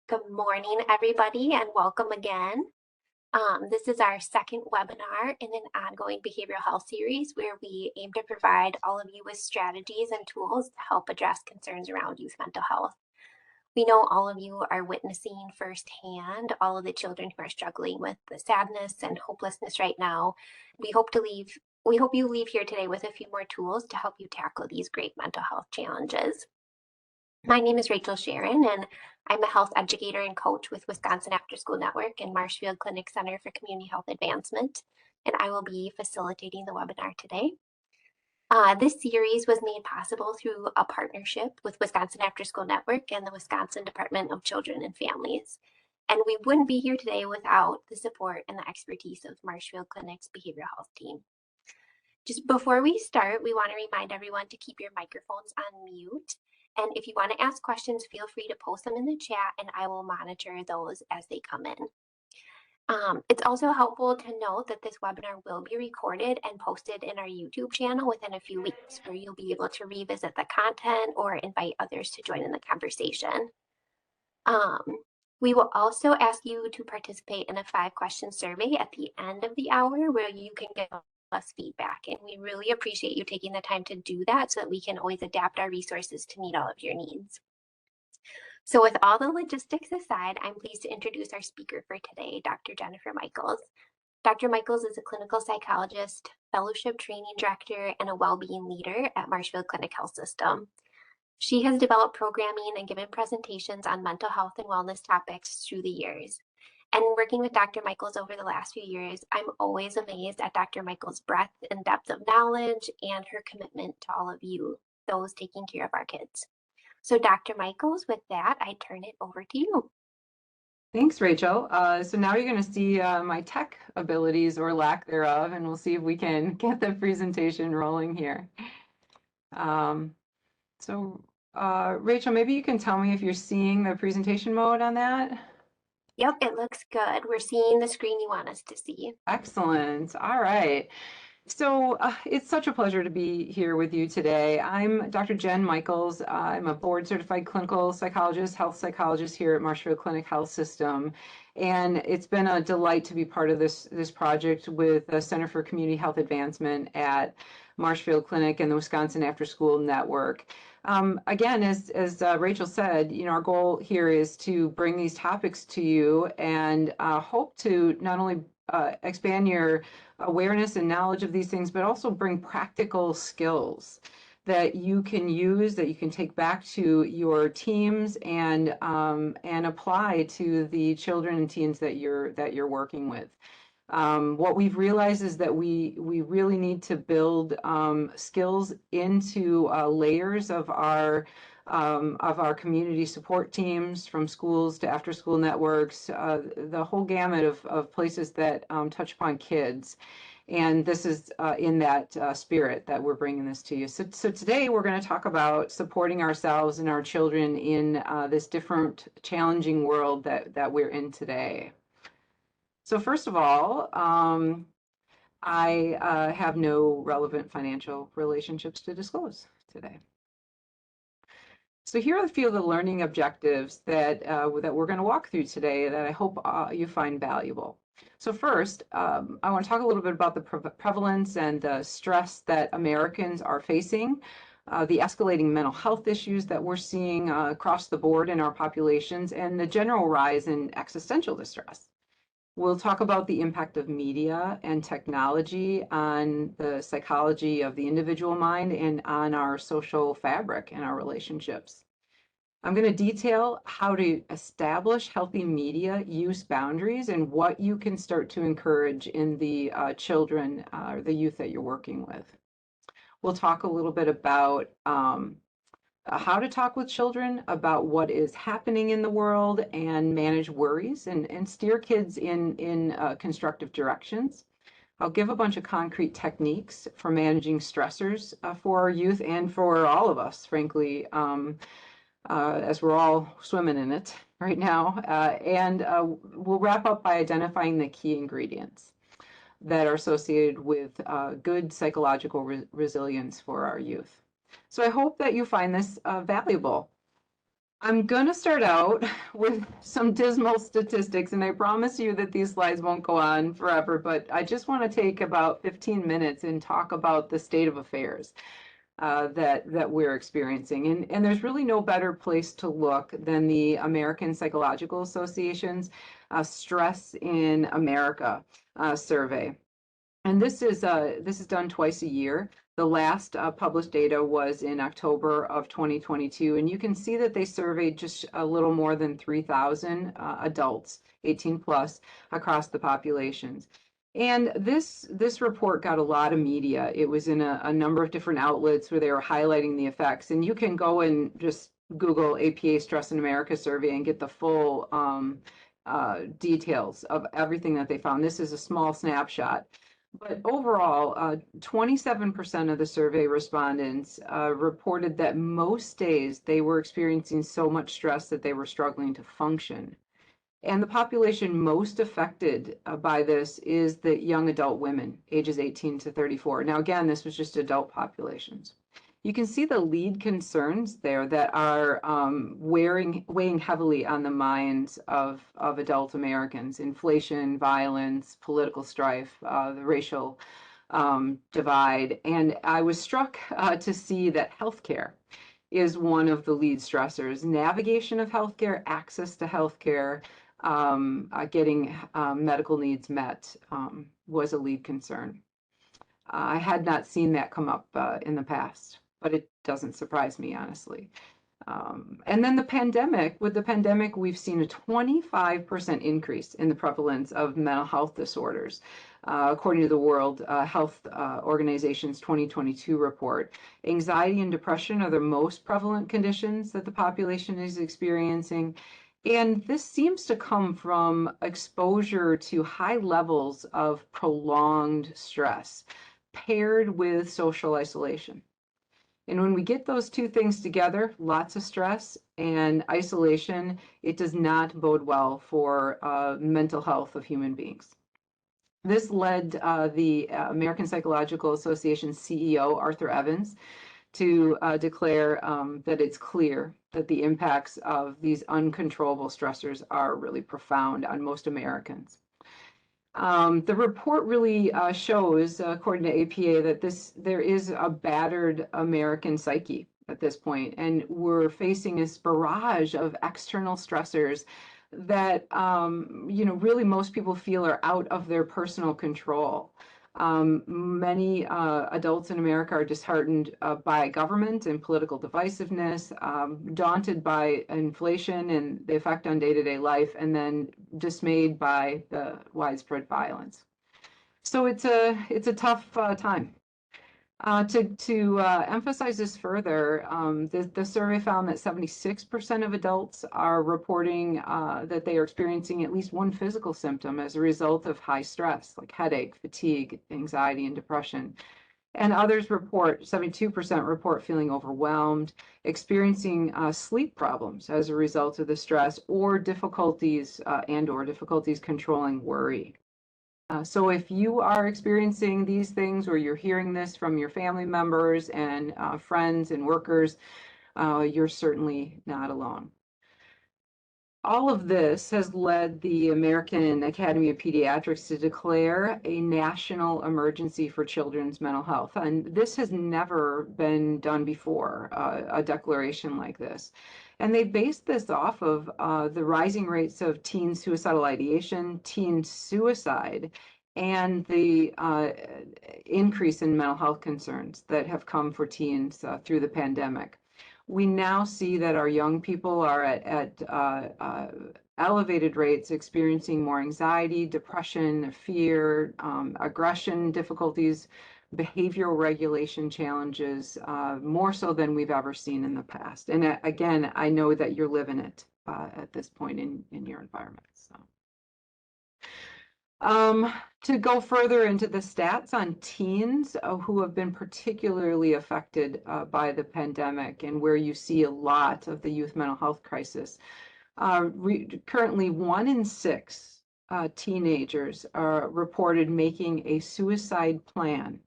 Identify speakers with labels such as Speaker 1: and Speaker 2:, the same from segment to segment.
Speaker 1: Good morning, everybody, and welcome again. This is our second webinar in an ongoing behavioral health series where we aim to provide all of you with strategies and tools to help address concerns around youth mental health. We know all of you are witnessing firsthand all of the children who are struggling with the sadness and hopelessness right now. We hope you leave here today with a few more tools to help you tackle these great mental health challenges. My name is Rachel Sharon, and I'm a health educator and coach with Wisconsin After School Network and Marshfield Clinic Center for Community Health Advancement, and I will be facilitating the webinar today. This series was made possible through a partnership with Wisconsin After School Network and the Wisconsin Department of Children and Families. And we wouldn't be here today without the support and the expertise of Marshfield Clinic's behavioral health team. Just before we start, we want to remind everyone to keep your microphones on mute. And if you want to ask questions, feel free to post them in the chat and I will monitor those as they come in. It's also helpful to note that this webinar will be recorded and posted in our YouTube channel within a few weeks, where you'll be able to revisit the content or invite others to join in the conversation. We will also ask you to participate in a 5-question survey at the end of the hour where you can give us feedback. And we really appreciate you taking the time to do that so that we can always adapt our resources to meet all of your needs. So with all the logistics aside, I'm pleased to introduce our speaker for today, Dr. Jennifer Michaels. Dr. Michaels is a clinical psychologist, fellowship training director, and a well-being leader at Marshfield Clinic Health System. She has developed programming and given presentations on mental health and wellness topics through the years. And working with Dr. Michaels over the last few years, I'm always amazed at Dr. Michaels' breadth and depth of knowledge and her commitment to all of you, those taking care of our kids. So Dr. Michaels, with that, I turn it over to you.
Speaker 2: Thanks, Rachel. So now you're going to see my tech abilities or lack thereof, and we'll see if we can get the presentation rolling here. Rachel, maybe you can tell me if you're seeing the presentation mode on that?
Speaker 1: Yep, it looks good. We're seeing the screen you want us to see.
Speaker 2: Excellent. All right. So it's such a pleasure to be here with you today. I'm Dr. Jen Michaels. I'm a board certified clinical psychologist, health psychologist here at Marshfield Clinic Health System. And it's been a delight to be part of this project with the Center for Community Health Advancement at Marshfield Clinic and the Wisconsin After School Network. Again, as Rachel said, our goal here is to bring these topics to you and hope to not only expand your awareness and knowledge of these things, but also bring practical skills that you can use, that you can take back to your teams and apply to the children and teens that you're working with. What we've realized is that we really need to build skills into layers of our community support teams, from schools to after-school networks, the whole gamut of places that touch upon kids. And this is in that spirit that we're bringing this to you. So today we're going to talk about supporting ourselves and our children in this different, challenging world that we're in today. So first of all, I have no relevant financial relationships to disclose today. So here are a few of the learning objectives that we're going to walk through today that I hope you find valuable. So first, I want to talk a little bit about the prevalence and the stress that Americans are facing, the escalating mental health issues that we're seeing across the board in our populations, and the general rise in existential distress. We'll talk about the impact of media and technology on the psychology of the individual mind and on our social fabric and our relationships. I'm going to detail how to establish healthy media use boundaries and what you can start to encourage in the children or the youth that you're working with. We'll talk a little bit about how to talk with children about what is happening in the world and manage worries and steer kids in constructive directions. I'll give a bunch of concrete techniques for managing stressors for our youth and for all of us, frankly, as we're all swimming in it right now. And we'll wrap up by identifying the key ingredients that are associated with good psychological resilience for our youth. So I hope that you find this valuable. I'm going to start out with some dismal statistics, and I promise you that these slides won't go on forever, but I just want to take about 15 minutes and talk about the state of affairs that we're experiencing. And there's really no better place to look than the American Psychological Association's Stress in America survey. And this is done twice a year. The last published data was in October of 2022, and you can see that they surveyed just a little more than 3,000 adults, 18 plus, across the populations. And this report got a lot of media. It was in a number of different outlets where they were highlighting the effects. And you can go and just Google APA Stress in America survey and get the full details of everything that they found. This is a small snapshot. But overall, 27% of the survey respondents reported that most days they were experiencing so much stress that they were struggling to function. And the population most affected by this is the young adult women, ages 18 to 34. Now, again, this was just adult populations. You can see the lead concerns there that are weighing heavily on the minds of adult Americans: inflation, violence, political strife, the racial divide. And I was struck to see that healthcare is one of the lead stressors. Navigation of healthcare, access to healthcare, getting medical needs met was a lead concern. I had not seen that come up in the past, but it doesn't surprise me, honestly. And then with the pandemic, we've seen a 25% increase in the prevalence of mental health disorders, according to the World Health Organization's 2022 report. Anxiety and depression are the most prevalent conditions that the population is experiencing. And this seems to come from exposure to high levels of prolonged stress paired with social isolation. And when we get those two things together, lots of stress and isolation, it does not bode well for mental health of human beings. This led the American Psychological Association CEO, Arthur Evans, to declare that it's clear that the impacts of these uncontrollable stressors are really profound on most Americans. The report really shows, according to APA, that there is a battered American psyche at this point, and we're facing this barrage of external stressors that really most people feel are out of their personal control. Many adults in America are disheartened by government and political divisiveness, daunted by inflation and the effect on day-to-day life, and then dismayed by the widespread violence. So it's a tough time. To emphasize this further, the survey found that 76% of adults are reporting that they are experiencing at least one physical symptom as a result of high stress, like headache, fatigue, anxiety, and depression. And others 72% report feeling overwhelmed, experiencing sleep problems as a result of the stress, or difficulties controlling worry. So if you are experiencing these things, or you're hearing this from your family members and friends and workers, you're certainly not alone. All of this has led the American Academy of Pediatrics to declare a national emergency for children's mental health. And this has never been done before, a declaration like this. And they based this off of the rising rates of teen suicidal ideation, teen suicide, and the increase in mental health concerns that have come for teens through the pandemic. We now see that our young people are at elevated rates, experiencing more anxiety, depression, fear, aggression difficulties, behavioral regulation challenges, more so than we've ever seen in the past. And again, I know that you're living it at this point in your environment. So. To go further into the stats on teens who have been particularly affected by the pandemic, and where you see a lot of the youth mental health crisis. Currently, 1 in 6 teenagers are reported making a suicide plan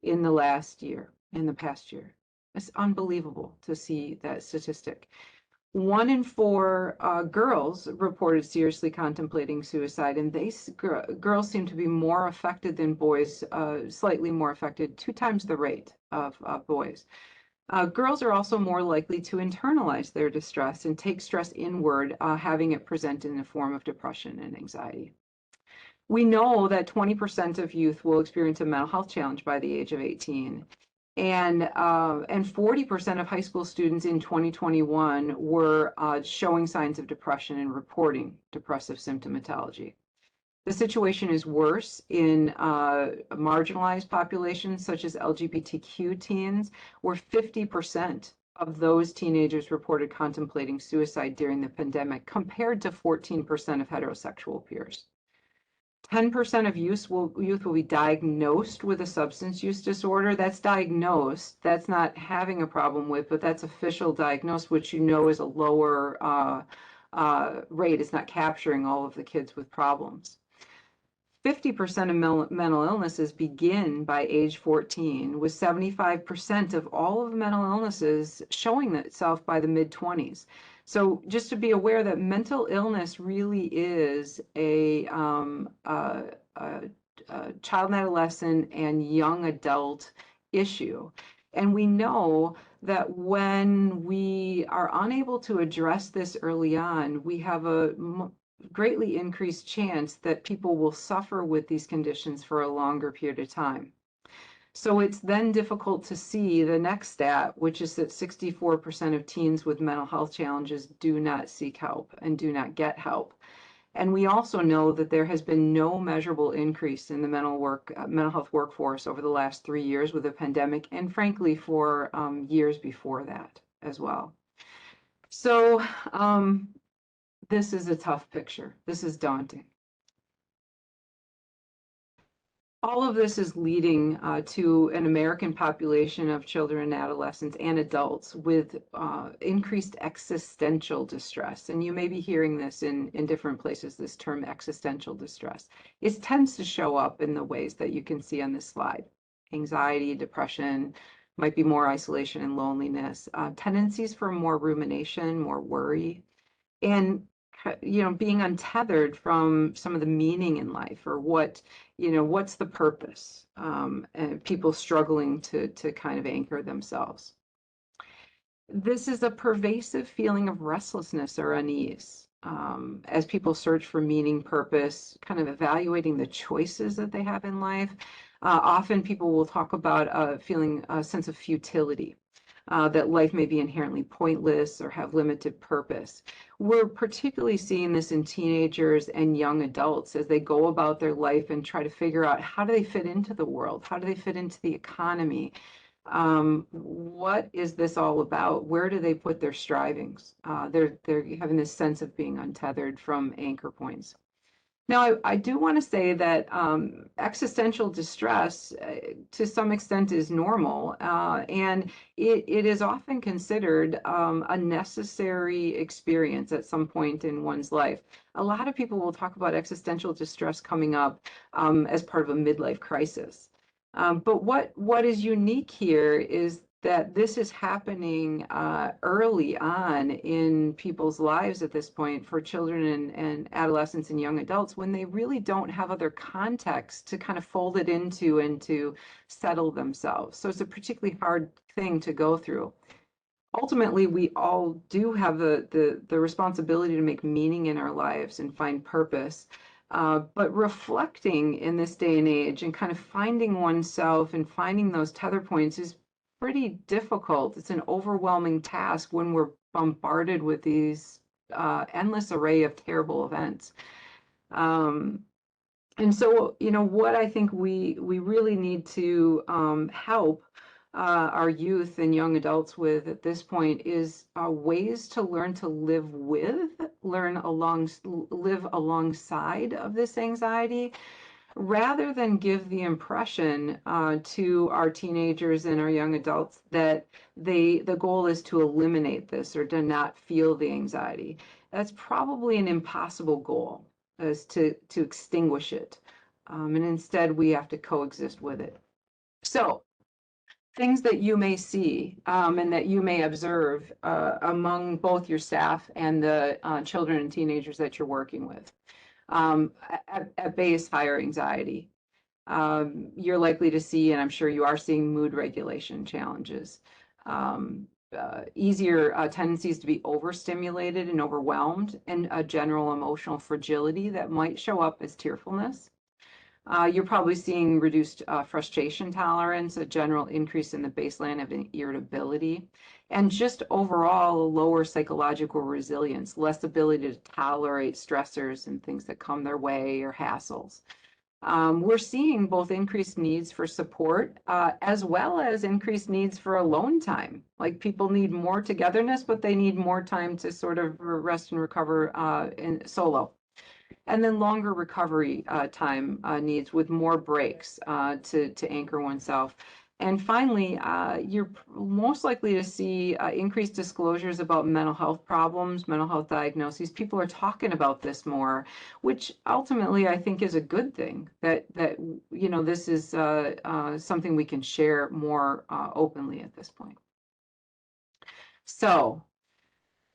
Speaker 2: in the past year. It's unbelievable to see that statistic. 1 in 4 girls reported seriously contemplating suicide, and girls seem to be more affected than boys, slightly more affected, 2 times the rate of boys. Girls are also more likely to internalize their distress and take stress inward, having it present in the form of depression and anxiety. We know that 20% of youth will experience a mental health challenge by the age of 18. And 40% of high school students in 2021 were showing signs of depression and reporting depressive symptomatology. The situation is worse in marginalized populations such as LGBTQ teens, where 50% of those teenagers reported contemplating suicide during the pandemic, compared to 14% of heterosexual peers. 10% of youth will be diagnosed with a substance use disorder. That's diagnosed. That's not having a problem with, but that's official diagnosed, which you know is a lower rate. It's not capturing all of the kids with problems. 50% of mental illnesses begin by age 14, with 75% of all of mental illnesses showing itself by the mid-20s. So just to be aware that mental illness really is a child and adolescent and young adult issue. And we know that when we are unable to address this early on, we have a greatly increased chance that people will suffer with these conditions for a longer period of time. So it's then difficult to see the next stat, which is that 64% of teens with mental health challenges do not seek help and do not get help. And we also know that there has been no measurable increase in the mental health workforce over the last 3 years with the pandemic, and frankly for years before that as well. So this is a tough picture. This is daunting. All of this is leading to an American population of children and adolescents and adults with increased existential distress. And you may be hearing this in different places, this term existential distress. It tends to show up in the ways that you can see on this slide. Anxiety, depression, might be more isolation and loneliness, tendencies for more rumination, more worry, and being untethered from some of the meaning in life, or what's the purpose, and people struggling to kind of anchor themselves. This is a pervasive feeling of restlessness or unease, as people search for meaning, purpose, kind of evaluating the choices that they have in life. Often people will talk about feeling a sense of futility. That life may be inherently pointless or have limited purpose. We're particularly seeing this in teenagers and young adults as they go about their life and try to figure out, how do they fit into the world? How do they fit into the economy? What is this all about? Where do they put their strivings? They're having this sense of being untethered from anchor points. Now, I do want to say that existential distress, to some extent, is normal, and it is often considered a necessary experience at some point in one's life. A lot of people will talk about existential distress coming up as part of a midlife crisis. But what is unique here is that this is happening early on in people's lives at this point, for children and adolescents and young adults, when they really don't have other context to kind of fold it into and to settle themselves. So it's a particularly hard thing to go through. Ultimately, we all do have the responsibility to make meaning in our lives and find purpose. But reflecting in this day and age and kind of finding oneself and finding those tether points is pretty difficult. It's an overwhelming task when we're bombarded with these endless array of terrible events. And so, what I think we really need to help our youth and young adults with at this point is ways to learn to live alongside of this anxiety, rather than give the impression to our teenagers and our young adults that the goal is to eliminate this or to not feel the anxiety. That's probably an impossible goal, is to extinguish it. And instead, we have to coexist with it. So things that you may see and that you may observe among both your staff and the children and teenagers that you're working with. At base, higher anxiety. You're likely to see, and I'm sure you are seeing, mood regulation challenges. Easier tendencies to be overstimulated and overwhelmed, and a general emotional fragility that might show up as tearfulness. You're probably seeing reduced frustration tolerance, a general increase in the baseline of irritability, and just overall lower psychological resilience, less ability to tolerate stressors and things that come their way or hassles. We're seeing both increased needs for support as well as increased needs for alone time. Like, people need more togetherness, but they need more time to sort of rest and recover in solo. And then longer recovery time needs with more breaks to anchor oneself. And finally, you're most likely to see increased disclosures about mental health problems, mental health diagnoses. People are talking about this more, which ultimately I think is a good thing, that this is something we can share more openly at this point. So,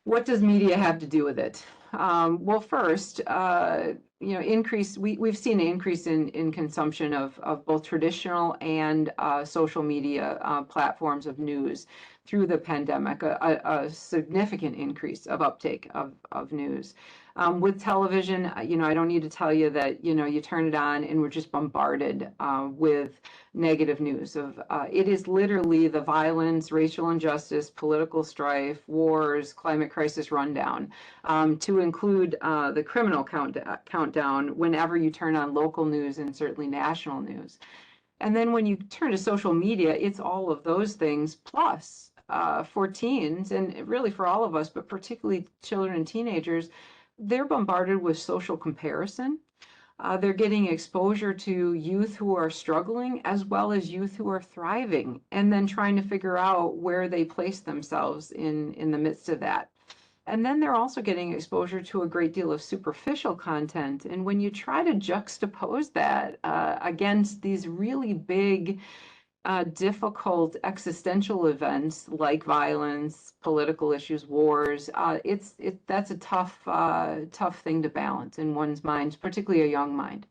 Speaker 2: what does media have to do with it? Well, first, we've seen an increase in consumption of both traditional and social media platforms of news through the pandemic, a significant increase of uptake of news. With television, I don't need to tell you that, you turn it on and we're just bombarded with negative news of it is literally the violence, racial injustice, political strife, wars, climate crisis rundown, to include the criminal countdown whenever you turn on local news and certainly national news. And then when you turn to social media, it's all of those things plus for teens, and really for all of us, but particularly children and teenagers, they're bombarded with social comparison. They're getting exposure to youth who are struggling as well as youth who are thriving, and then trying to figure out where they place themselves in the midst of that. And then they're also getting exposure to a great deal of superficial content. And when you try to juxtapose that against these really big, difficult existential events like violence, political issues, wars, that's a tough thing to balance in one's mind, particularly a young mind.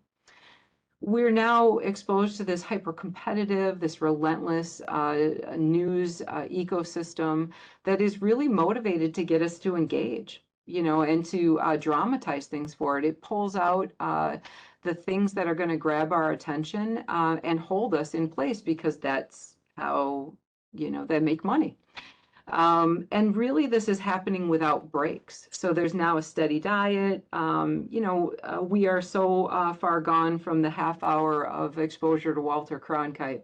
Speaker 2: We're now exposed to this hyper-competitive, this relentless news ecosystem that is really motivated to get us to engage, and to dramatize things for it. It pulls out the things that are going to grab our attention and hold us in place, because that's how, they make money. And really, this is happening without breaks. So there's now a steady diet. We are so far gone from the half hour of exposure to Walter Cronkite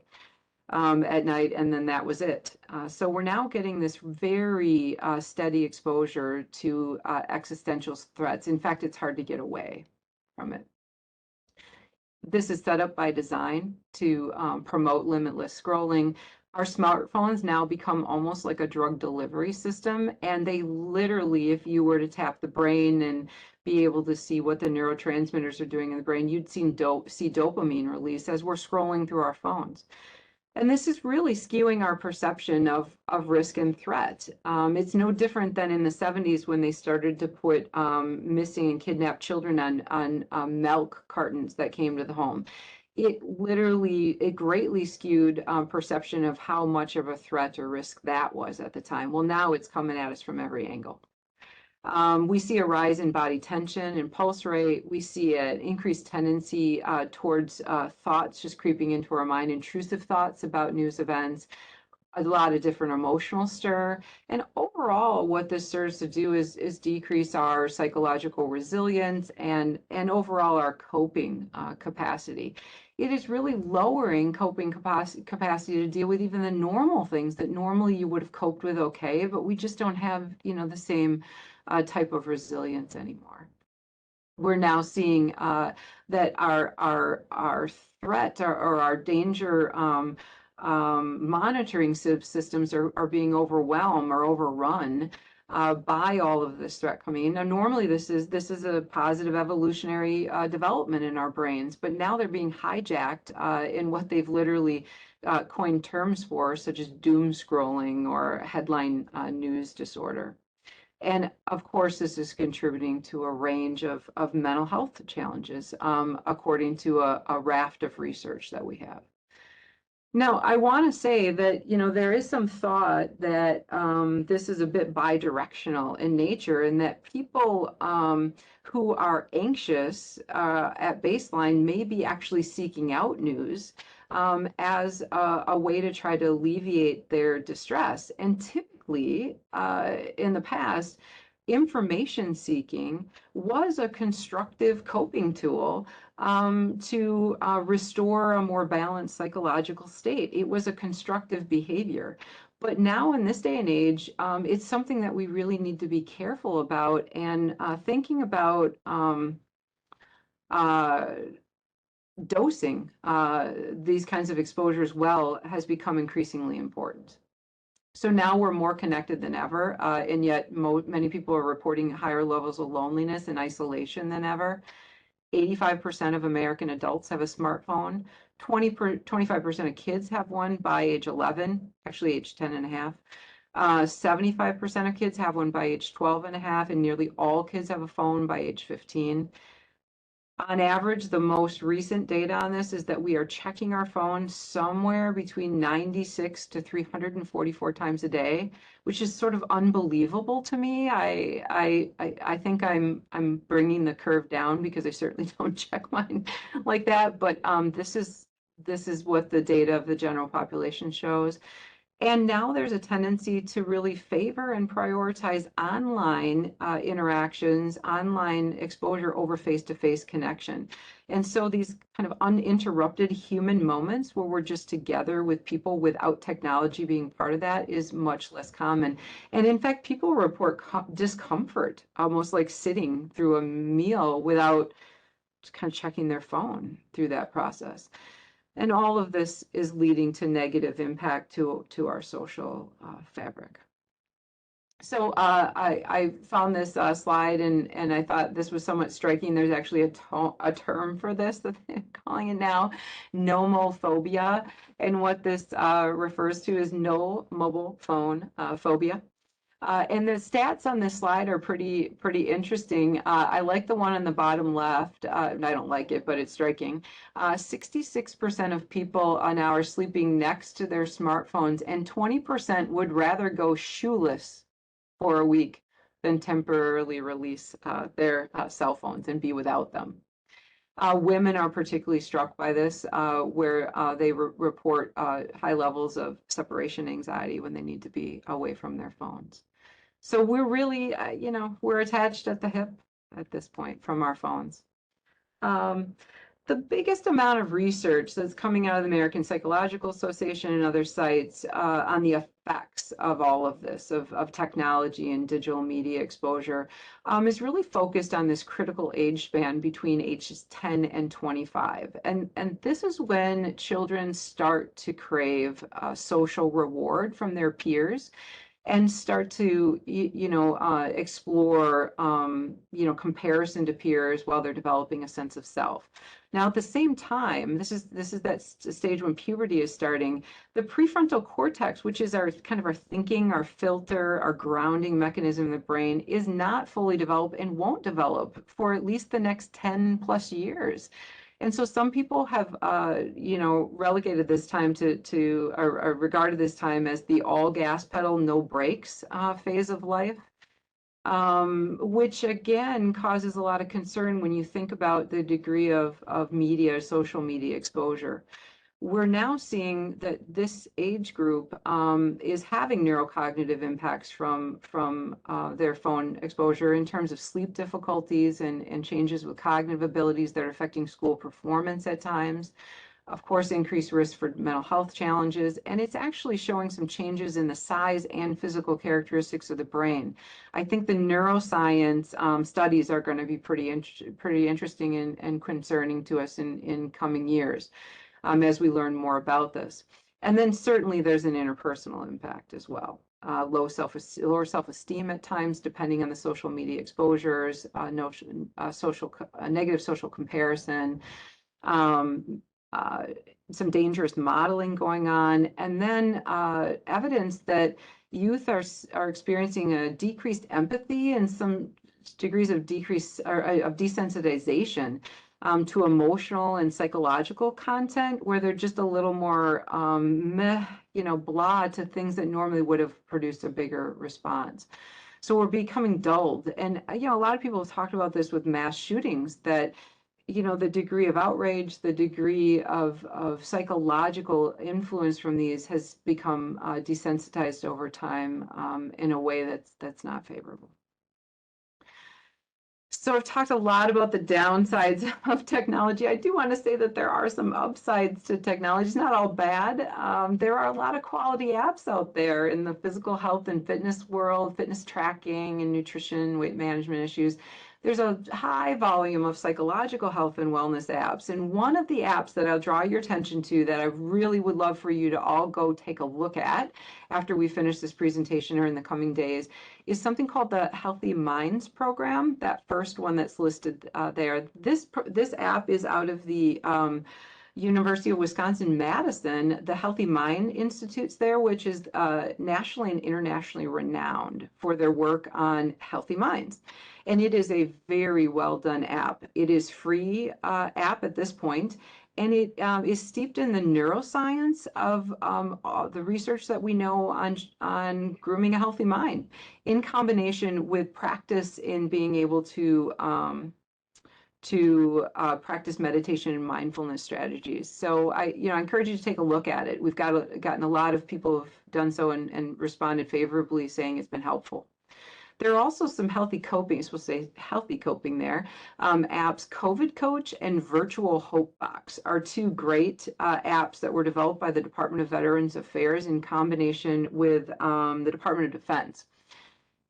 Speaker 2: at night, and then that was it. So we're now getting this very steady exposure to existential threats. In fact, it's hard to get away from it. This is set up by design to promote limitless scrolling. Our smartphones now become almost like a drug delivery system, and they literally, if you were to tap the brain and be able to see what the neurotransmitters are doing in the brain, you'd see dopamine release as we're scrolling through our phones. And this is really skewing our perception of risk and threat. It's no different than in the 70s when they started to put missing and kidnapped children on milk cartons that came to the home. It greatly skewed perception of how much of a threat or risk that was at the time. Well, now it's coming at us from every angle. We see a rise in body tension and pulse rate. We see an increased tendency towards thoughts just creeping into our mind, intrusive thoughts about news events, a lot of different emotional stir. And overall, what this serves to do is decrease our psychological resilience and overall our coping capacity. It is really lowering coping capacity to deal with even the normal things that normally you would have coped with okay, but we just don't have, the same type of resilience anymore. We're now seeing that our threat or our danger monitoring systems are being overwhelmed or overrun by all of this threat coming in. Now, normally this is a positive evolutionary development in our brains, but now they're being hijacked in what they've literally coined terms for, such as doom scrolling or headline news disorder. And of course, this is contributing to a range of mental health challenges, according to a raft of research that we have. Now, I want to say that, there is some thought that this is a bit bidirectional in nature, and that people who are anxious at baseline may be actually seeking out news as a way to try to alleviate their distress. And typically, in the past, information seeking was a constructive coping tool to restore a more balanced psychological state. It was a constructive behavior. But now in this day and age, it's something that we really need to be careful about, and thinking about dosing these kinds of exposures well has become increasingly important. So now we're more connected than ever, and yet many people are reporting higher levels of loneliness and isolation than ever. 85% of American adults have a smartphone. 25% of kids have one by age 11, actually age 10 and a half. 75% of kids have one by age 12 and a half, and nearly all kids have a phone by age 15. On average, the most recent data on this is that we are checking our phone somewhere between 96 to 344 times a day, which is sort of unbelievable to me. I think I'm bringing the curve down, because I certainly don't check mine like that. But this is what the data of the general population shows. And now there's a tendency to really favor and prioritize online interactions, online exposure over face-to-face connection. And so these kind of uninterrupted human moments where we're just together with people without technology being part of that is much less common. And in fact, people report discomfort, almost like sitting through a meal without just kind of checking their phone through that process. And all of this is leading to negative impact to our social fabric. So I found this slide, and I thought this was somewhat striking. There's actually a term for this that they're calling it now, nomophobia. And what this refers to is no mobile phone phobia. And the stats on this slide are pretty interesting. I like the one on the bottom left. I don't like it, but it's striking. 66% of people now are sleeping next to their smartphones, and 20% would rather go shoeless for a week than temporarily release their cell phones and be without them. Women are particularly struck by this, where they report high levels of separation anxiety when they need to be away from their phones. So we're really, we're attached at the hip at this point from our phones. The biggest amount of research that's coming out of the American Psychological Association and other sites on the effects of all of this, of technology and digital media exposure, is really focused on this critical age span between ages 10 and 25. And this is when children start to crave social reward from their peers, and start to explore comparison to peers while they're developing a sense of self. Now, at the same time, this is that stage when puberty is starting. The prefrontal cortex, which is our kind of our thinking, our filter, our grounding mechanism in the brain, is not fully developed and won't develop for at least the next 10 plus years. And so some people have, relegated this time or regarded this time as the all gas pedal, no brakes phase of life, which again causes a lot of concern when you think about the degree of social media exposure. We're now seeing that this age group is having neurocognitive impacts from their phone exposure in terms of sleep difficulties and changes with cognitive abilities that are affecting school performance at times. Of course, increased risk for mental health challenges, and it's actually showing some changes in the size and physical characteristics of the brain. I think the neuroscience studies are going to be pretty interesting and concerning to us in coming years, as we learn more about this. And then certainly there's an interpersonal impact as well. lower self-esteem at times, depending on the social media exposures, negative social comparison, um, uh, some dangerous modeling going on, and then evidence that youth are experiencing a decreased empathy and some degrees of decrease or of desensitization to emotional and psychological content, where they're just a little more meh, blah to things that normally would have produced a bigger response. So we're becoming dulled. And, a lot of people have talked about this with mass shootings, that the degree of outrage, the degree of psychological influence from these has become desensitized over time in a way that's not favorable. So I've talked a lot about the downsides of technology. I do want to say that there are some upsides to technology. It's not all bad. There are a lot of quality apps out there in the physical health and fitness world, fitness tracking and nutrition, weight management issues. There's a high volume of psychological health and wellness apps. And one of the apps that I'll draw your attention to that I really would love for you to all go take a look at after we finish this presentation or in the coming days is something called the Healthy Minds program, that first one that's listed there. This app is out of the University of Wisconsin-Madison, the Healthy Mind Institutes there, which is nationally and internationally renowned for their work on healthy minds. And it is a very well done app. It is free app at this point, and it is steeped in the neuroscience of the research that we know on grooming a healthy mind, in combination with practice in being able to practice meditation and mindfulness strategies. So I encourage you to take a look at it. We've gotten a lot of people have done so and responded favorably, saying it's been helpful. There are also some healthy coping, we'll say healthy coping there, apps. COVID Coach and Virtual Hope Box are two great apps that were developed by the Department of Veterans Affairs in combination with the Department of Defense.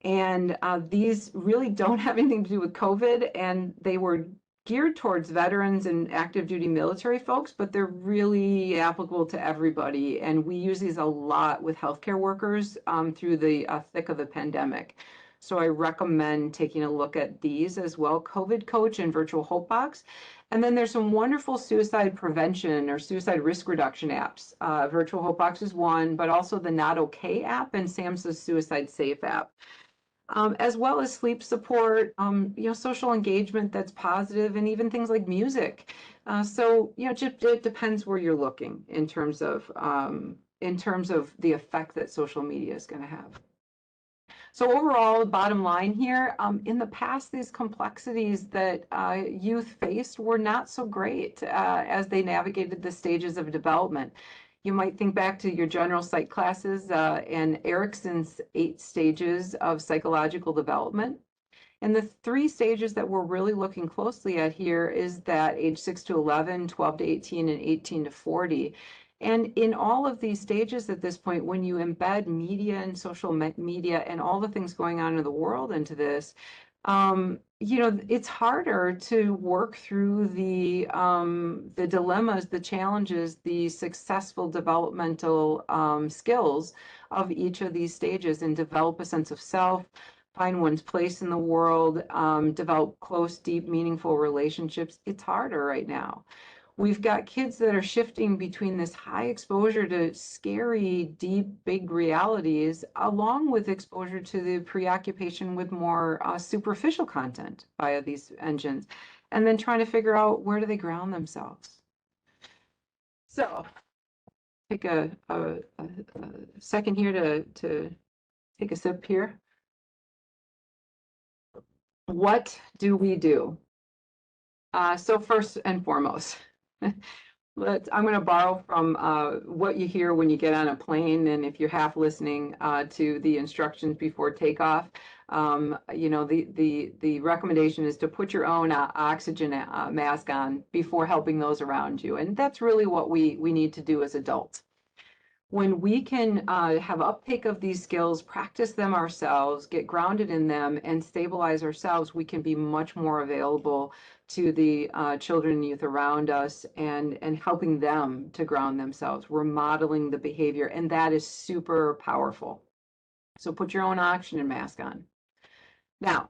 Speaker 2: And these really don't have anything to do with COVID, and they were geared towards veterans and active duty military folks, but they're really applicable to everybody. And we use these a lot with healthcare workers through the thick of the pandemic. So I recommend taking a look at these as well, COVID Coach and Virtual Hope Box. And then there's some wonderful suicide prevention or suicide risk reduction apps. Virtual Hope Box is one, but also the Not Okay app and SAMHSA's Suicide Safe app. As well as sleep support, social engagement that's positive, and even things like music. So it depends where you're looking in terms of the effect that social media is going to have. So overall, bottom line here, in the past, these complexities that youth faced were not so great as they navigated the stages of development. You might think back to your general psych classes and Erikson's 8 stages of psychological development. And the 3 stages that we're really looking closely at here is that age 6 to 11, 12 to 18, and 18 to 40. And in all of these stages at this point, when you embed media and social media and all the things going on in the world into this, it's harder to work through the dilemmas, the challenges, the successful developmental skills of each of these stages, and develop a sense of self, find one's place in the world, develop close, deep, meaningful relationships. It's harder right now. We've got kids that are shifting between this high exposure to scary, deep, big realities, along with exposure to the preoccupation with more superficial content via these engines, and then trying to figure out where do they ground themselves. So take a second here to take a sip here. What do we do? So first and foremost, I'm going to borrow from what you hear when you get on a plane, and if you're half listening to the instructions before takeoff. The recommendation is to put your own oxygen mask on before helping those around you, and that's really what we need to do as adults. When we can have uptake of these skills, practice them ourselves, get grounded in them, and stabilize ourselves, we can be much more available to the children and youth around us, and helping them to ground themselves. We're modeling the behavior, and that is super powerful. So put your own oxygen mask on. Now,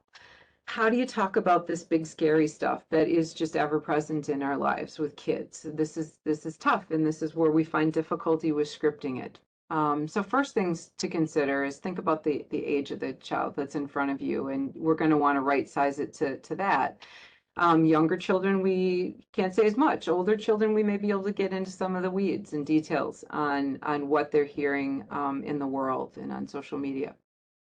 Speaker 2: how do you talk about this big scary stuff that is just ever present in our lives with kids? This is tough, and this is where we find difficulty with scripting it. So first things to consider is think about the age of the child that's in front of you, and we're going to want to right size it to that. Younger children, we can't say as much. Older children, we may be able to get into some of the weeds and details on what they're hearing in the world and on social media.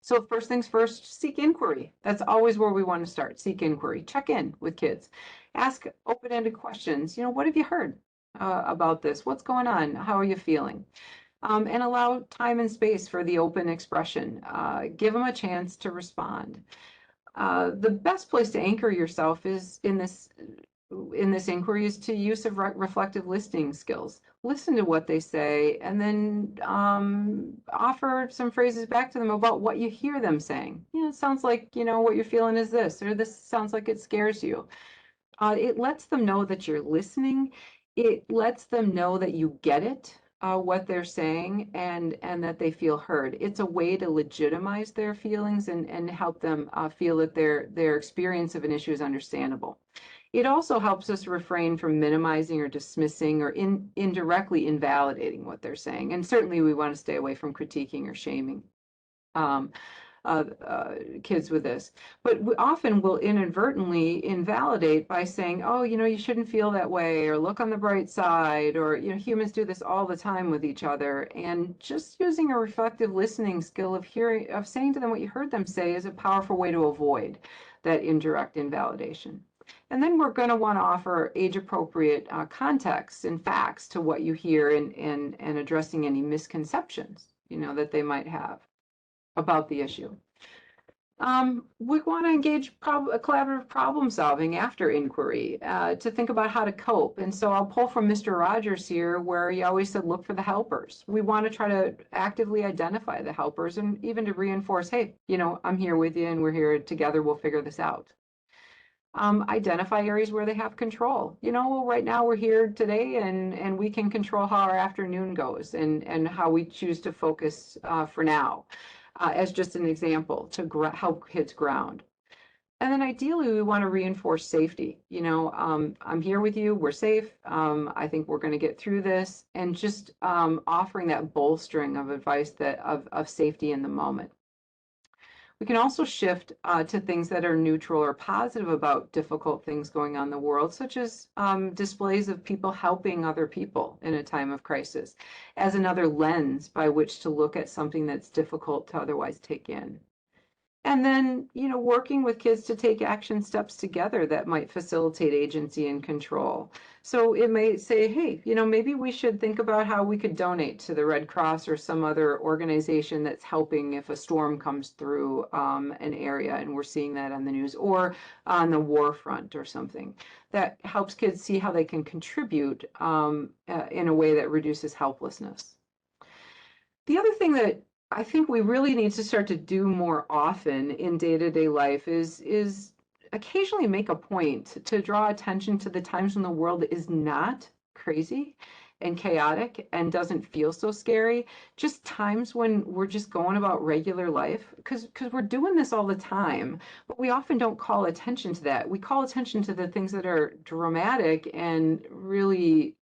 Speaker 2: So first things first, seek inquiry. That's always where we want to start. Seek inquiry. Check in with kids. Ask open-ended questions. What have you heard about this? What's going on? How are you feeling? And allow time and space for the open expression. Give them a chance to respond. The best place to anchor yourself is in this inquiry is to use of reflective listening skills. Listen to what they say and then offer some phrases back to them about what you hear them saying. It sounds like, what you're feeling is this, or this sounds like it scares you. It lets them know that you're listening. It lets them know that you get it, what they're saying, and that they feel heard. It's a way to legitimize their feelings and help them feel that their experience of an issue is understandable. It also helps us refrain from minimizing or dismissing or indirectly invalidating what they're saying. And certainly we want to stay away from critiquing or shaming um, kids with this. But we often will inadvertently invalidate by saying, oh, you shouldn't feel that way, or look on the bright side, or, humans do this all the time with each other. And just using a reflective listening skill of saying to them what you heard them say is a powerful way to avoid that indirect invalidation. And then we're going to want to offer age-appropriate context and facts to what you hear and addressing any misconceptions, that they might have about the issue. We want to engage collaborative problem solving after inquiry to think about how to cope. And so I'll pull from Mr. Rogers here, where he always said, look for the helpers. We want to try to actively identify the helpers and even to reinforce, hey, I'm here with you and we're here together. We'll figure this out. Identify areas where they have control. Well, right now we're here today and we can control how our afternoon goes and how we choose to focus for now. As just an example to help kids ground. And then ideally, we want to reinforce safety. I'm here with you. We're safe. I think we're going to get through this. And just offering that bolstering of advice of safety in the moment. We can also shift to things that are neutral or positive about difficult things going on in the world, such as displays of people helping other people in a time of crisis, as another lens by which to look at something that's difficult to otherwise take in. And then, working with kids to take action steps together that might facilitate agency and control. So it may say, hey, maybe we should think about how we could donate to the Red Cross or some other organization that's helping if a storm comes through an area, and we're seeing that on the news, or on the war front or something. That helps kids see how they can contribute in a way that reduces helplessness. The other thing that I think we really need to start to do more often in day-to-day life is occasionally make a point to draw attention to the times when the world is not crazy and chaotic and doesn't feel so scary. Just times when we're just going about regular life, because we're doing this all the time, but we often don't call attention to that. We call attention to the things that are dramatic and really,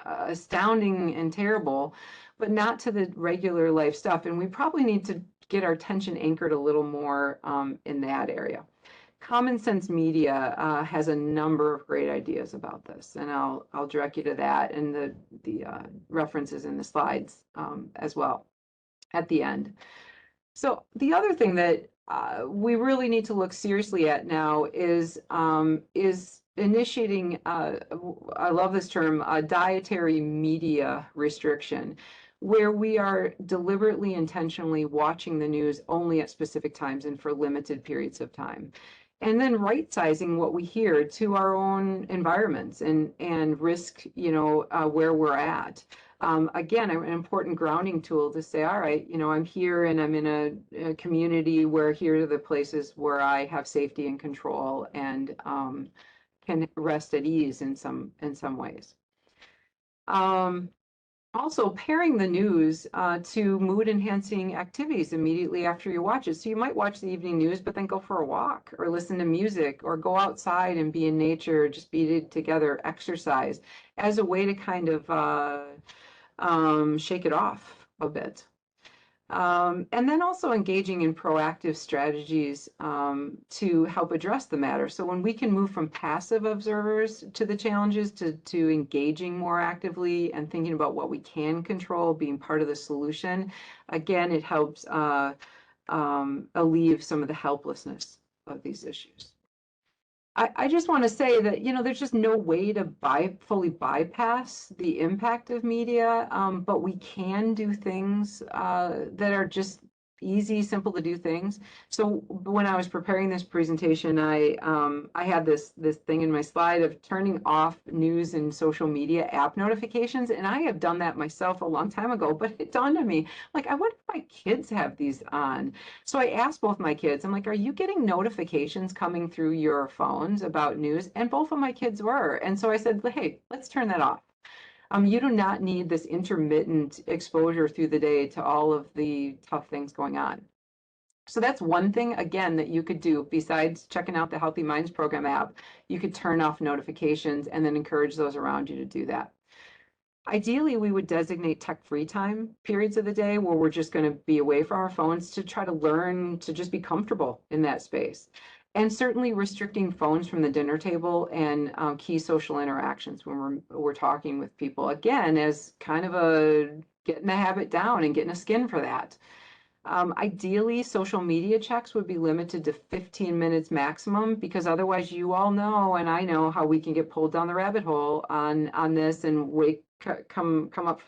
Speaker 2: astounding and terrible, but not to the regular life stuff. And we probably need to get our attention anchored a little more in that area. Common Sense Media has a number of great ideas about this, and I'll direct you to that and the references in the slides as well at the end. So the other thing that we really need to look seriously at now is initiating, I love this term, dietary media restriction, where we are deliberately, intentionally watching the news only at specific times and for limited periods of time. And then right sizing what we hear to our own environments and risk, where we're at. Again, an important grounding tool to say, all right, I'm here and I'm in a community where here are the places where I have safety and control and can rest at ease in some ways. Also, pairing the news to mood-enhancing activities immediately after you watch it. So you might watch the evening news, but then go for a walk or listen to music or go outside and be in nature, just be together, exercise as a way to kind of shake it off a bit. And then also engaging in proactive strategies to help address the matter. So when we can move from passive observers to the challenges to engaging more actively and thinking about what we can control, being part of the solution, again, it helps alleviate some of the helplessness of these issues. I just want to say that, there's just no way to fully bypass the impact of media, but we can do things that are just easy, simple to do things. So when I was preparing this presentation, I had this thing in my slide of turning off news and social media app notifications, and I have done that myself a long time ago, but it dawned on me, like, I wonder if my kids have these on. So I asked both my kids, I'm like, are you getting notifications coming through your phones about news? And both of my kids were. And so I said, hey, let's turn that off. You do not need this intermittent exposure through the day to all of the tough things going on. So that's one thing, again, that you could do besides checking out the Healthy Minds program app. You could turn off notifications and then encourage those around you to do that. Ideally, we would designate tech-free time periods of the day where we're just going to be away from our phones to try to learn to just be comfortable in that space. And certainly restricting phones from the dinner table and key social interactions when we're talking with people, again, as kind of a getting the habit down and getting a skin for that. Ideally, social media checks would be limited to 15 minutes maximum because otherwise you all know, and I know how we can get pulled down the rabbit hole on this and come up,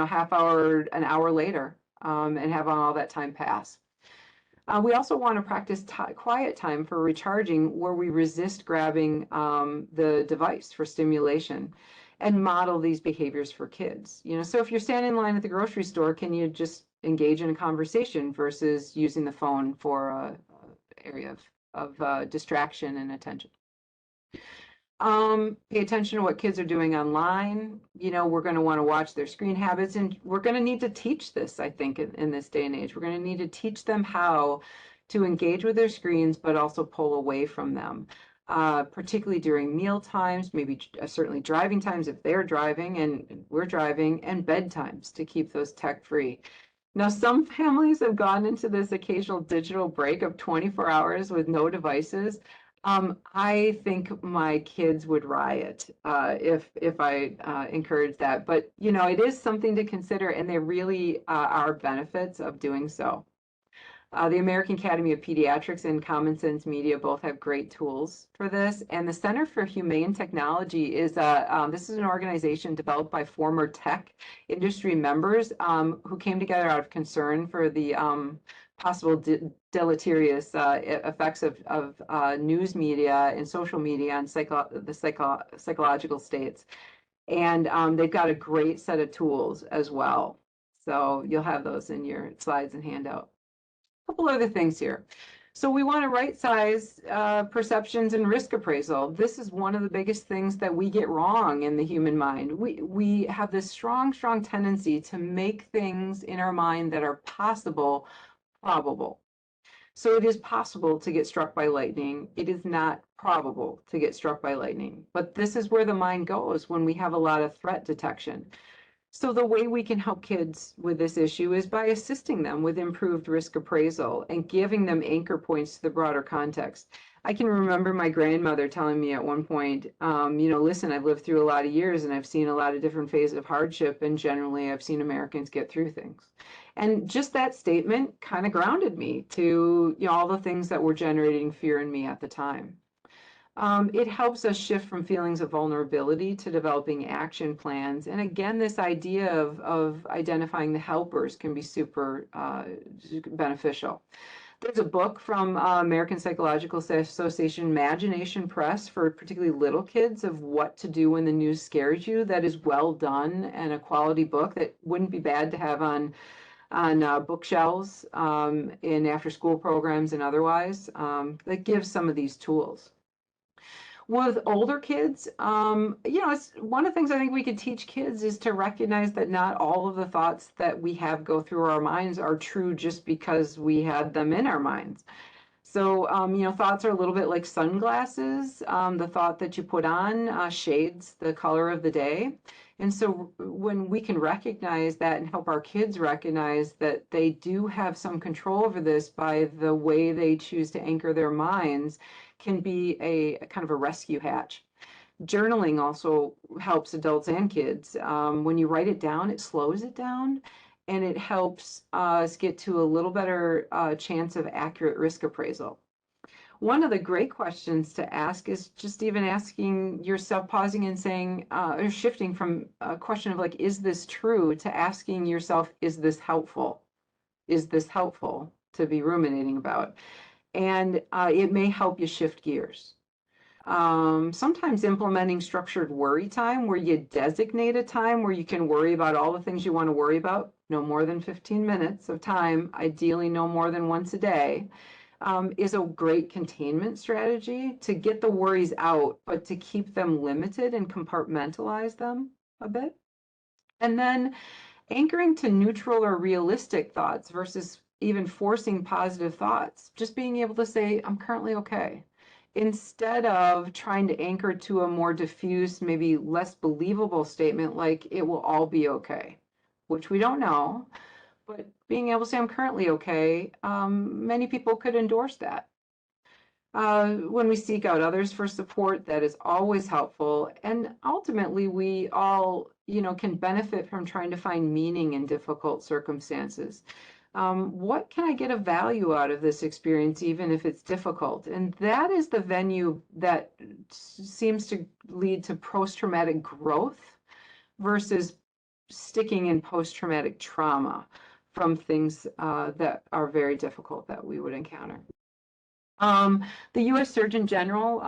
Speaker 2: half hour, an hour later, and have all that time pass. We also want to practice quiet time for recharging where we resist grabbing the device for stimulation and model these behaviors for kids. So if you're standing in line at the grocery store, can you just engage in a conversation versus using the phone for a area of distraction and attention? Pay attention to what kids are doing online. We're going to want to watch their screen habits, and we're going to need to teach this, I think, in this day and age. We're going to need to teach them how to engage with their screens, but also pull away from them, particularly during meal times, maybe certainly driving times if they're driving and we're driving, and bedtimes to keep those tech free. Now, some families have gone into this occasional digital break of 24 hours with no devices. I think my kids would riot if I encourage that. But it is something to consider, and there really are benefits of doing so. The American Academy of Pediatrics and Common Sense Media both have great tools for this. And the Center for Humane Technology is this is an organization developed by former tech industry members who came together out of concern for the possible deleterious effects of news media and social media on psychological states. And they've got a great set of tools as well. So you'll have those in your slides and handout. Couple other things here. So we want to right size perceptions and risk appraisal. This is one of the biggest things that we get wrong in the human mind. We have this strong tendency to make things in our mind that are possible probable. So it is possible to get struck by lightning. It is not probable to get struck by lightning. But this is where the mind goes when we have a lot of threat detection. So the way we can help kids with this issue is by assisting them with improved risk appraisal and giving them anchor points to the broader context. I can remember my grandmother telling me at one point, listen, I've lived through a lot of years and I've seen a lot of different phases of hardship, and generally I've seen Americans get through things. And just that statement kind of grounded me to all the things that were generating fear in me at the time. It helps us shift from feelings of vulnerability to developing action plans. And again, this idea of identifying the helpers can be super beneficial. There's a book from American Psychological Association, Imagination Press, for particularly little kids of what to do when the news scares you. That is well done and a quality book that wouldn't be bad to have on bookshelves in after-school programs and otherwise. That gives some of these tools. With older kids, it's one of the things I think we could teach kids is to recognize that not all of the thoughts that we have go through our minds are true just because we had them in our minds. So, thoughts are a little bit like sunglasses. The thought that you put on shades the color of the day. And so, when we can recognize that and help our kids recognize that they do have some control over this by the way they choose to anchor their minds, can be a kind of a rescue hatch. Journaling also helps adults and kids. When you write it down, it slows it down and it helps us get to a little better chance of accurate risk appraisal. One of the great questions to ask is just even asking yourself, pausing and saying, or shifting from a question of like, is this true, to asking yourself, is this helpful? Is this helpful to be ruminating about? And it may help you shift gears. Sometimes implementing structured worry time where you designate a time where you can worry about all the things you want to worry about, no more than 15 minutes of time, ideally no more than once a day, is a great containment strategy to get the worries out, but to keep them limited and compartmentalize them a bit. And then anchoring to neutral or realistic thoughts versus even forcing positive thoughts. Just being able to say, I'm currently okay, instead of trying to anchor to a more diffuse, maybe less believable statement like it will all be okay, which we don't know. But being able to say, I'm currently okay, many people could endorse that. When we seek out others for support, that is always helpful. And ultimately, we all, can benefit from trying to find meaning in difficult circumstances. What can I get a value out of this experience, even if it's difficult? And that is the venue that seems to lead to post-traumatic growth versus sticking in post-traumatic trauma from things that are very difficult that we would encounter. The U.S. Surgeon General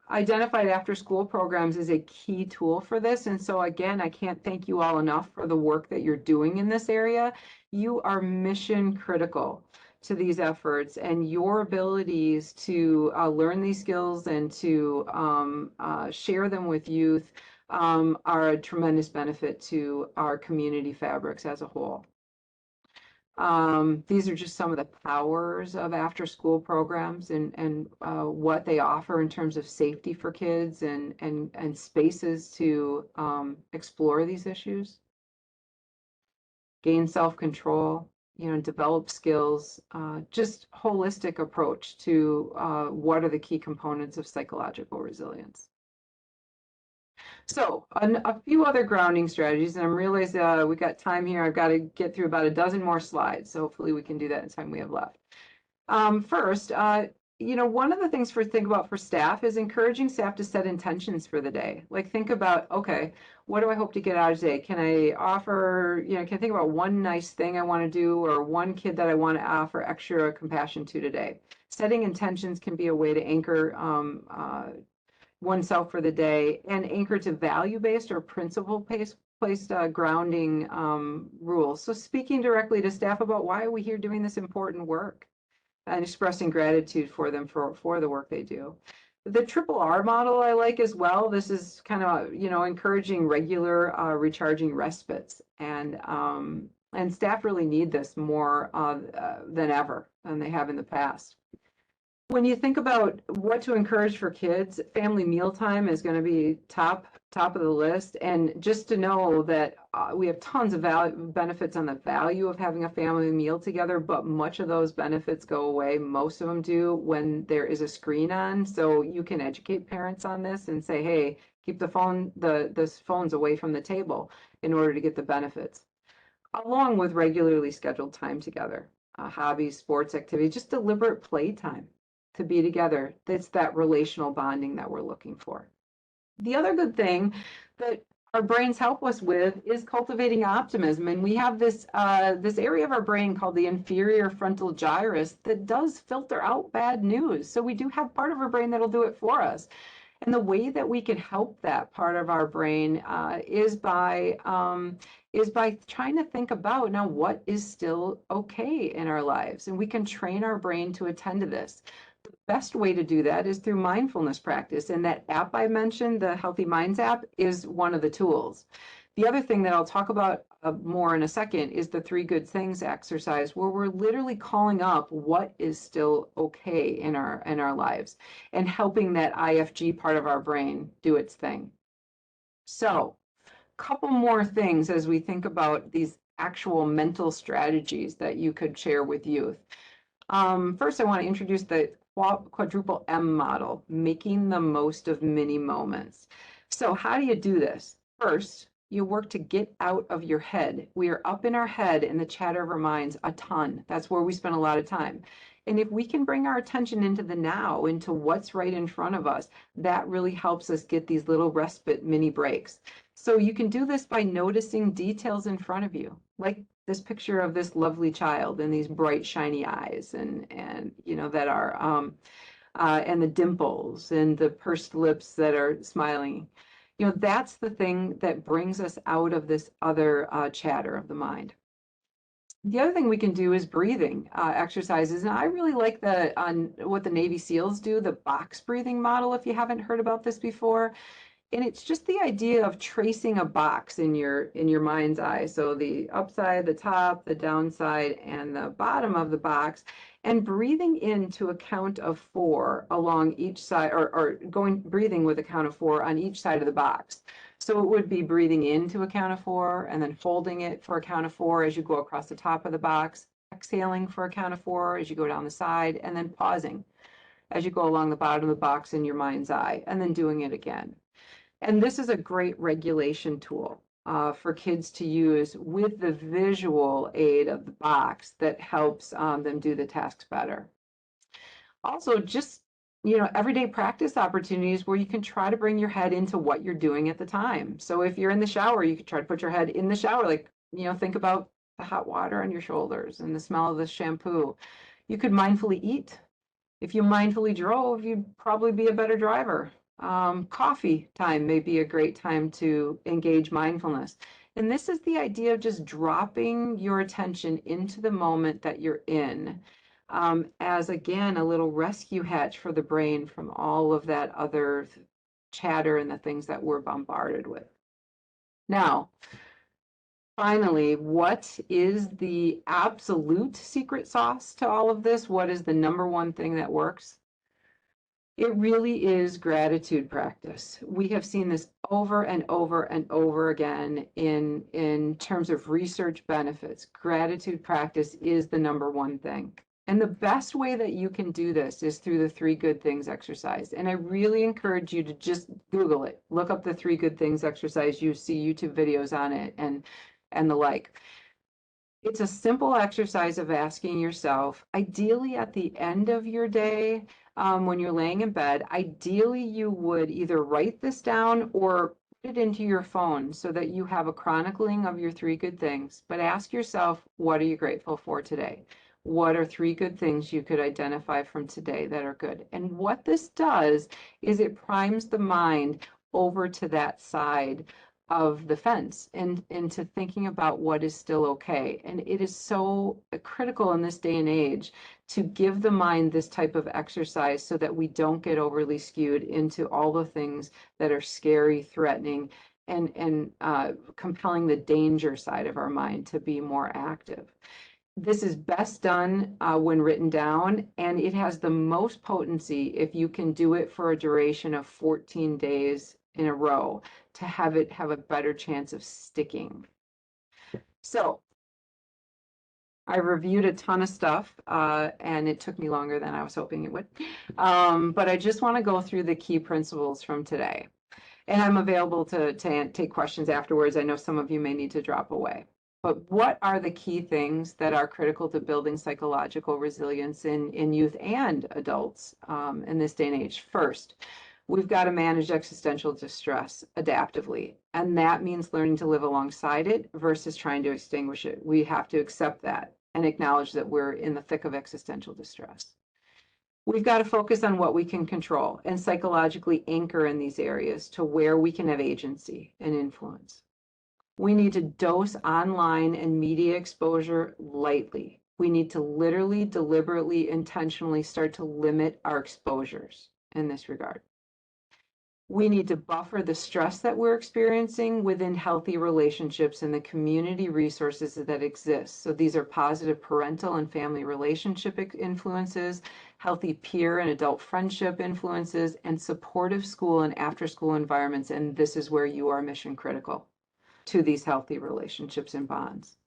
Speaker 2: identified after-school programs as a key tool for this. And so again, I can't thank you all enough for the work that you're doing in this area. You are mission critical to these efforts, and your abilities to learn these skills and to share them with youth are a tremendous benefit to our community fabrics as a whole. These are just some of the powers of after-school programs and what they offer in terms of safety for kids and spaces to explore these issues, gain self-control, develop skills, just holistic approach to what are the key components of psychological resilience. So a few other grounding strategies, and I'm realizing we got time here. I've got to get through about a dozen more slides, so hopefully we can do that in time we have left. First, one of the things to think about for staff is encouraging staff to set intentions for the day. Like think about, okay, what do I hope to get out of today? Can I offer, can I think about one nice thing I want to do or one kid that I want to offer extra compassion to today? Setting intentions can be a way to anchor oneself for the day and anchor to value-based or principle-based grounding rules. So speaking directly to staff about why are we here doing this important work and expressing gratitude for them for the work they do. The triple R model I like as well. This is kind of, encouraging regular recharging respites, and staff really need this more than ever than they have in the past. When you think about what to encourage for kids, family mealtime is going to be top of the list. And just to know that we have tons of benefits on the value of having a family meal together, but much of those benefits go away. Most of them do when there is a screen on. So you can educate parents on this and say, hey, keep the phones away from the table in order to get the benefits, along with regularly scheduled time together, hobbies, sports activities, just deliberate play time to be together. It's that relational bonding that we're looking for. The other good thing that our brains help us with is cultivating optimism. And we have this area of our brain called the inferior frontal gyrus that does filter out bad news. So we do have part of our brain that'll do it for us. And the way that we can help that part of our brain is by trying to think about now what is still okay in our lives. And we can train our brain to attend to this. The best way to do that is through mindfulness practice. And that app I mentioned, the Healthy Minds app, is one of the tools. The other thing that I'll talk about more in a second is the 3 good things exercise, where we're literally calling up what is still okay in our lives and helping that IFG part of our brain do its thing. So, a couple more things as we think about these actual mental strategies that you could share with youth. First, I want to introduce the quadruple M model, making the most of mini moments. So how do you do this? First, you work to get out of your head. We are up in our head in the chatter of our minds a ton. That's where we spend a lot of time. And if we can bring our attention into the now, into what's right in front of us, that really helps us get these little respite mini breaks. So you can do this by noticing details in front of you, like this picture of this lovely child and these bright shiny eyes and you know that are and the dimples and the pursed lips that are smiling. You know, that's the thing that brings us out of this other chatter of the mind. The other thing we can do is breathing exercises, and I really like the what the Navy SEALs do, the box breathing model. If you haven't heard about this before, and it's just the idea of tracing a box in your mind's eye. So the upside, the top, the downside, and the bottom of the box, and breathing into a count of 4 along each side, or breathing with a count of 4 on each side of the box. So it would be breathing into a count of 4 and then holding it for a count of 4 as you go across the top of the box, exhaling for a count of 4 as you go down the side, and then pausing as you go along the bottom of the box in your mind's eye, and then doing it again. And this is a great regulation tool for kids to use with the visual aid of the box that helps them do the tasks better. Also, just everyday practice opportunities where you can try to bring your head into what you're doing at the time. So if you're in the shower, you could try to put your head in the shower, like, think about the hot water on your shoulders and the smell of the shampoo. You could mindfully eat. If you mindfully drove, you'd probably be a better driver. Coffee time may be a great time to engage mindfulness. And this is the idea of just dropping your attention into the moment that you're in, as again, a little rescue hatch for the brain from all of that other chatter and the things that we're bombarded with. Now, finally, what is the absolute secret sauce to all of this? What is the number one thing that works? It really is gratitude practice. We have seen this over and over and over again in terms of research benefits. Gratitude practice is the number one thing. And the best way that you can do this is through the 3 good things exercise. And I really encourage you to just Google it. Look up the 3 good things exercise. You see YouTube videos on it and the like. It's a simple exercise of asking yourself, ideally at the end of your day, when you're laying in bed, ideally you would either write this down or put it into your phone so that you have a chronicling of your 3 good things. But ask yourself, what are you grateful for today? What are 3 good things you could identify from today that are good? And what this does is it primes the mind over to that side of the fence and into thinking about what is still okay. And it is so critical in this day and age to give the mind this type of exercise so that we don't get overly skewed into all the things that are scary, threatening, and compelling the danger side of our mind to be more active. This is best done when written down, and it has the most potency if you can do it for a duration of 14 days in a row to have it have a better chance of sticking. So I reviewed a ton of stuff, and it took me longer than I was hoping it would. But I just want to go through the key principles from today. And I'm available to take questions afterwards. I know some of you may need to drop away. But what are the key things that are critical to building psychological resilience in youth and adults in this day and age? First, we've got to manage existential distress adaptively. And that means learning to live alongside it versus trying to extinguish it. We have to accept that and acknowledge that we're in the thick of existential distress. We've got to focus on what we can control and psychologically anchor in these areas to where we can have agency and influence. We need to dose online and media exposure lightly. We need to literally, deliberately, intentionally start to limit our exposures in this regard. We need to buffer the stress that we're experiencing within healthy relationships and the community resources that exist. So these are positive parental and family relationship influences, healthy peer and adult friendship influences, and supportive school and after school environments. And this is where you are mission critical to these healthy relationships and bonds.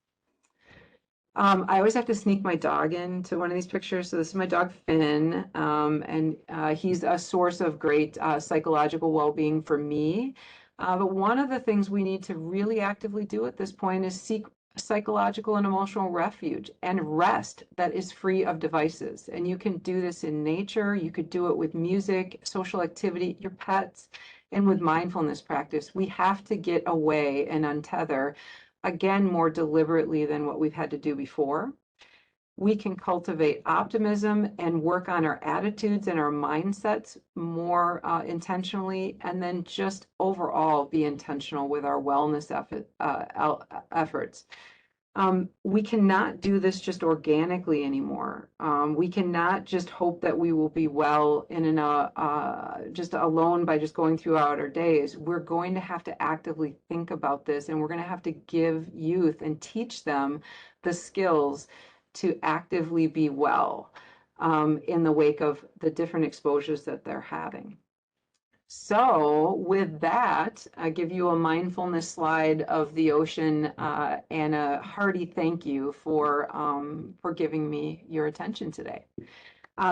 Speaker 2: I always have to sneak my dog into one of these pictures. So this is my dog Finn, and he's a source of great psychological well-being for me. But one of the things we need to really actively do at this point is seek psychological and emotional refuge and rest that is free of devices. And you can do this in nature. You could do it with music, social activity, your pets, and with mindfulness practice. We have to get away and untether again, more deliberately than what we've had to do before. We can cultivate optimism and work on our attitudes and our mindsets more intentionally, and then just overall be intentional with our wellness efforts. We cannot do this just organically anymore. We cannot just hope that we will be well just alone by just going throughout our days. We're going to have to actively think about this, and we're going to have to give youth and teach them the skills to actively be well in the wake of the different exposures that they're having. So with that, I give you a mindfulness slide of the ocean and a hearty thank you for giving me your attention today.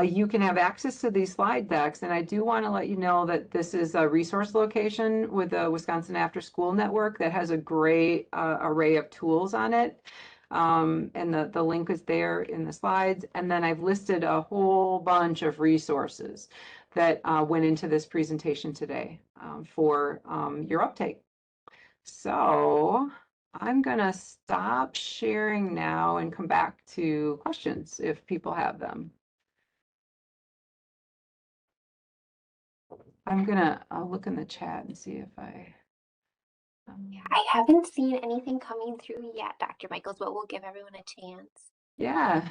Speaker 2: You can have access to these slide decks, and I do want to let you know that this is a resource location with the Wisconsin After School Network that has a great array of tools on it. And the link is there in the slides. And then I've listed a whole bunch of resources that went into this presentation today for your uptake. So I'm going to stop sharing now and come back to questions if people have them. I'm going to look in the chat and see if I...
Speaker 1: I haven't seen anything coming through yet, Dr. Michaels, but we'll give everyone a chance.
Speaker 2: Yeah.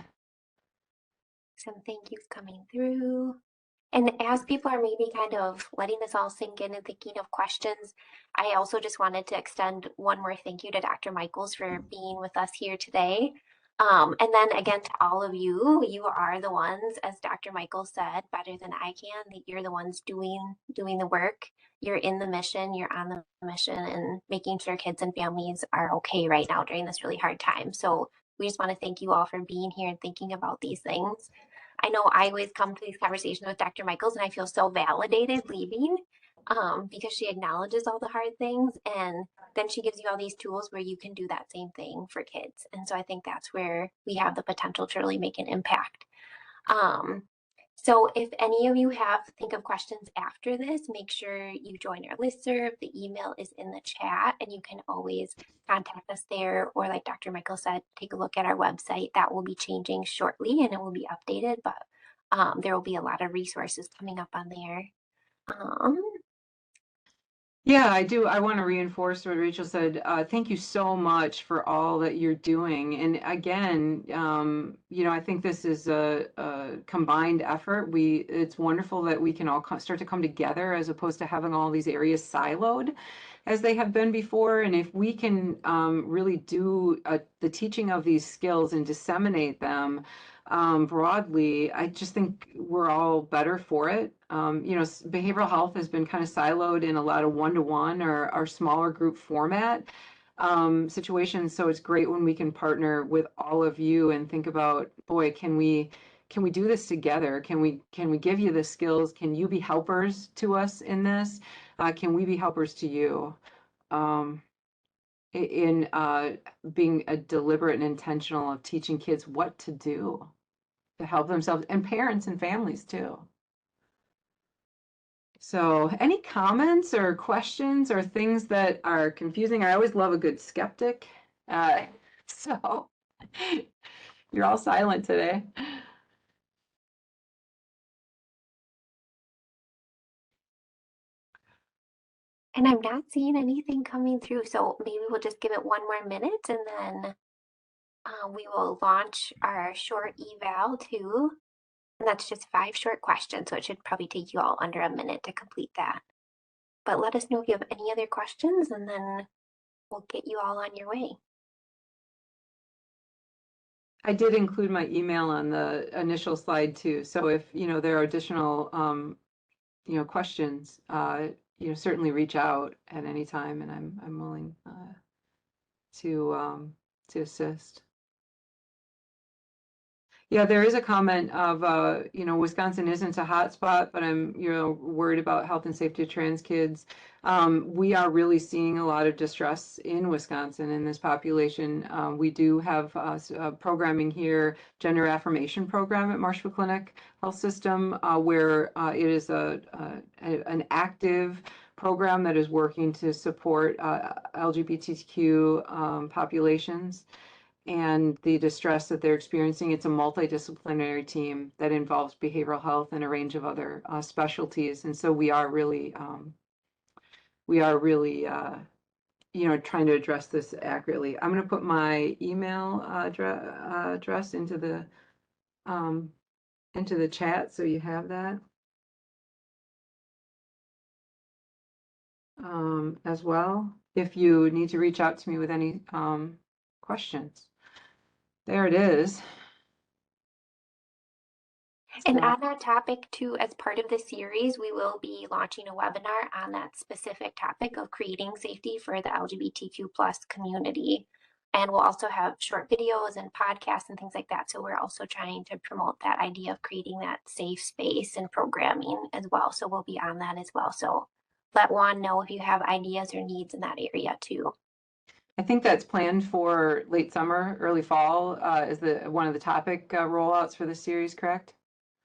Speaker 1: Some thank yous coming through. And as people are maybe kind of letting this all sink in and thinking of questions, I also just wanted to extend one more thank you to Dr. Michaels for being with us here today. And then again, to all of you, you are the ones, as Dr. Michaels said, better than I can, that you're the ones doing the work. You're in the mission, you're on the mission, and making sure kids and families are okay right now during this really hard time. So we just want to thank you all for being here and thinking about these things. I know I always come to these conversations with Dr. Michaels and I feel so validated leaving because she acknowledges all the hard things, and then she gives you all these tools where you can do that same thing for kids. And so I think that's where we have the potential to really make an impact. So if any of you think of questions after this, make sure you join our listserv. The email is in the chat and you can always contact us there, or like Dr. Michael said, take a look at our website. That will be changing shortly and it will be updated, but there will be a lot of resources coming up on there.
Speaker 2: Yeah, I do. I want to reinforce what Rachel said. Thank you so much for all that you're doing. And again, I think this is a combined effort. It's wonderful that we can all start to come together as opposed to having all these areas siloed as they have been before. And if we can really do the teaching of these skills and disseminate them broadly, I just think we're all better for it. Behavioral health has been kind of siloed in a lot of one-to-one or smaller group format situations. So it's great when we can partner with all of you and think about, boy, can we do this together? Can we give you the skills? Can you be helpers to us in this? Can we be helpers to you? In being a deliberate and intentional of teaching kids what to do to help themselves, and parents and families too. So any comments or questions or things that are confusing? I always love a good skeptic. So you're all silent today.
Speaker 1: And I'm not seeing anything coming through. So maybe we'll just give it one more minute and then We will launch our short eval too, and that's just 5 short questions, so it should probably take you all under a minute to complete that. But let us know if you have any other questions, and then we'll get you all on your way.
Speaker 2: I did include my email on the initial slide too. So if, there are additional, questions, certainly reach out at any time, and I'm willing to assist. Yeah, there is a comment of, Wisconsin isn't a hot spot, but I'm, worried about health and safety of trans kids. We are really seeing a lot of distress in Wisconsin in this population. We do have programming here, gender affirmation program at Marshfield Clinic Health System, where it is an active program that is working to support LGBTQ populations and the distress that they're experiencing. It's a multidisciplinary team that involves behavioral health and a range of other specialties. And so we are really, trying to address this accurately. I'm going to put my email address into the chat so you have that as well. If you need to reach out to me with any questions. There it is.
Speaker 1: And
Speaker 2: So,
Speaker 1: on that topic too, as part of the series, we will be launching a webinar on that specific topic of creating safety for the LGBTQ plus community. And we'll also have short videos and podcasts and things like that. So we're also trying to promote that idea of creating that safe space and programming as well. So we'll be on that as well. So let Juan know if you have ideas or needs in that area too.
Speaker 2: I think that's planned for late summer, early fall, is one of the topic rollouts for the series, correct?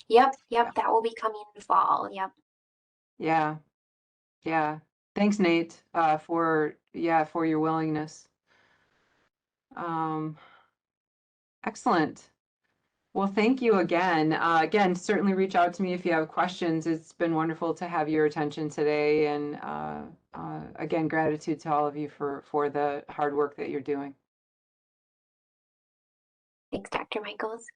Speaker 1: Yep,
Speaker 2: Yeah.
Speaker 1: that will be coming in fall. Yep.
Speaker 2: Yeah, yeah. Thanks, Nate, for your willingness. Um, Excellent. Well, thank you again. Again, certainly reach out to me if you have questions. It's been wonderful to have your attention today, and again, gratitude to all of you for the hard work that you're doing.
Speaker 1: Thanks, Dr. Michaels.